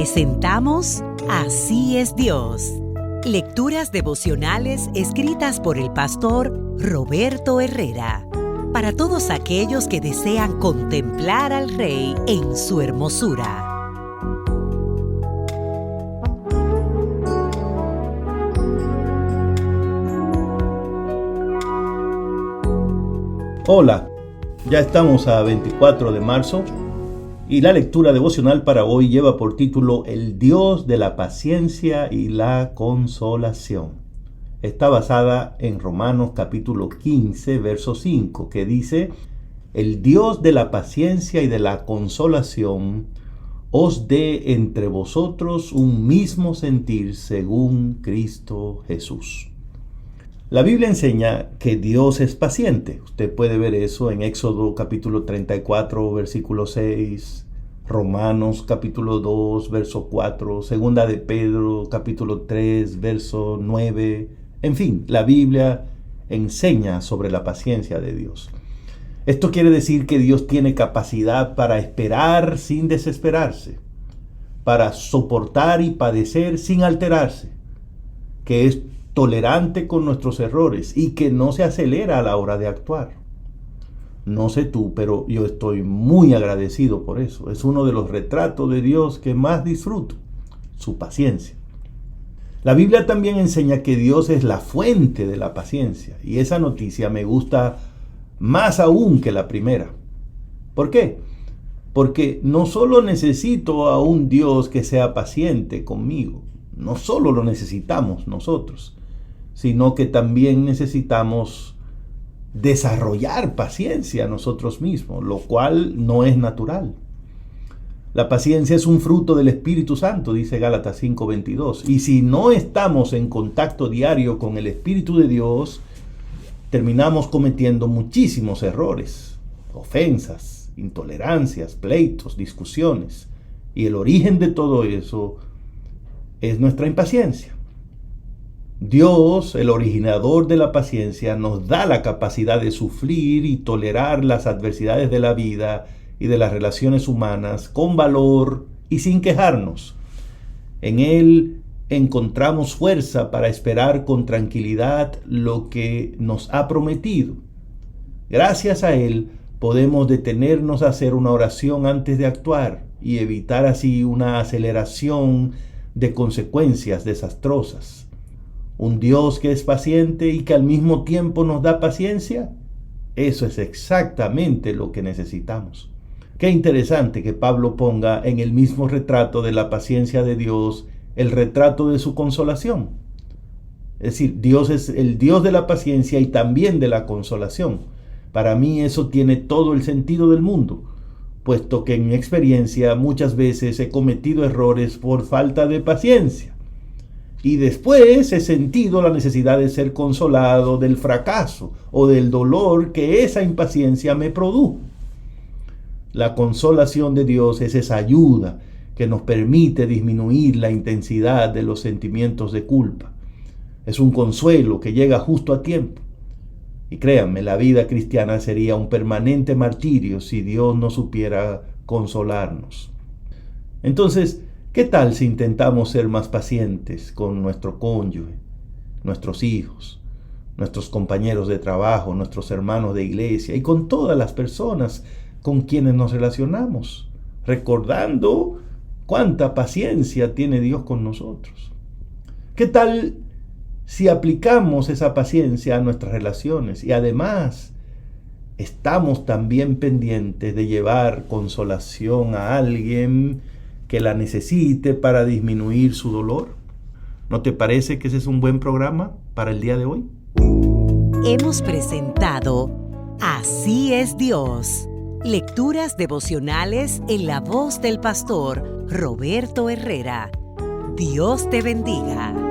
Presentamos Así es Dios. Lecturas devocionales escritas por el pastor Roberto Herrera. Para todos aquellos que desean contemplar al Rey en su hermosura. Hola, ya estamos a 24 de marzo y la lectura devocional para hoy lleva por título El Dios de la paciencia y la consolación. Está basada en Romanos capítulo 15, verso 5, que dice: El Dios de la paciencia y de la consolación os dé entre vosotros un mismo sentir según Cristo Jesús. La Biblia enseña que Dios es paciente. Usted puede ver eso en Éxodo capítulo 34, versículo 6, Romanos capítulo 2, verso 4, Segunda de Pedro capítulo 3, verso 9. En fin, la Biblia enseña sobre la paciencia de Dios. Esto quiere decir que Dios tiene capacidad para esperar sin desesperarse, para soportar y padecer sin alterarse, que es tolerante con nuestros errores y que no se acelera a la hora de actuar. No sé tú, pero yo estoy muy agradecido por eso. Es uno de los retratos de Dios que más disfruto, su paciencia. La Biblia también enseña que Dios es la fuente de la paciencia, y esa noticia me gusta más aún que la primera. ¿Por qué? Porque no solo necesito a un Dios que sea paciente conmigo, no solo lo necesitamos nosotros, sino que también necesitamos desarrollar paciencia nosotros mismos, lo cual no es natural. La paciencia es un fruto del Espíritu Santo, dice Gálatas 5:22. Y si no estamos en contacto diario con el Espíritu de Dios, terminamos cometiendo muchísimos errores, ofensas, intolerancias, pleitos, discusiones. Y el origen de todo eso es nuestra impaciencia. Dios, el originador de la paciencia, nos da la capacidad de sufrir y tolerar las adversidades de la vida y de las relaciones humanas con valor y sin quejarnos. En Él encontramos fuerza para esperar con tranquilidad lo que nos ha prometido. Gracias a Él podemos detenernos a hacer una oración antes de actuar y evitar así una aceleración de consecuencias desastrosas. Un Dios que es paciente y que al mismo tiempo nos da paciencia, eso es exactamente lo que necesitamos. Qué interesante que Pablo ponga en el mismo retrato de la paciencia de Dios el retrato de su consolación. Es decir, Dios es el Dios de la paciencia y también de la consolación. Para mí eso tiene todo el sentido del mundo, puesto que en mi experiencia muchas veces he cometido errores por falta de paciencia. Y después he sentido la necesidad de ser consolado del fracaso o del dolor que esa impaciencia me produjo. La consolación de Dios es esa ayuda que nos permite disminuir la intensidad de los sentimientos de culpa. Es un consuelo que llega justo a tiempo. Y créanme, la vida cristiana sería un permanente martirio si Dios no supiera consolarnos. Entonces, ¿qué tal si intentamos ser más pacientes con nuestro cónyuge, nuestros hijos, nuestros compañeros de trabajo, nuestros hermanos de iglesia y con todas las personas con quienes nos relacionamos, recordando cuánta paciencia tiene Dios con nosotros? ¿Qué tal si aplicamos esa paciencia a nuestras relaciones y además estamos también pendientes de llevar consolación a alguien que la necesite para disminuir su dolor? ¿No te parece que ese es un buen programa para el día de hoy? Hemos presentado Así es Dios. Lecturas devocionales en la voz del pastor Roberto Herrera. Dios te bendiga.